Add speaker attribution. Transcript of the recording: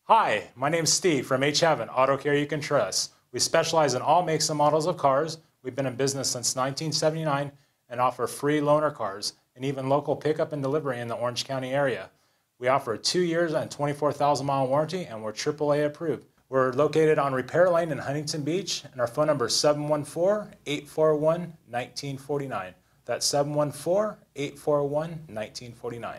Speaker 1: Hi, my name's Steve from H Heaven Auto Care You Can Trust. We specialize in all makes and models of cars. We've been in business since 1979 and offer free loaner cars and even local pickup and delivery in the Orange County area. We offer a 2 years and 24,000-mile warranty, and we're AAA approved. We're located on Repair Lane in Huntington Beach, and our phone number is 714-841-1949. That's 714-841-1949.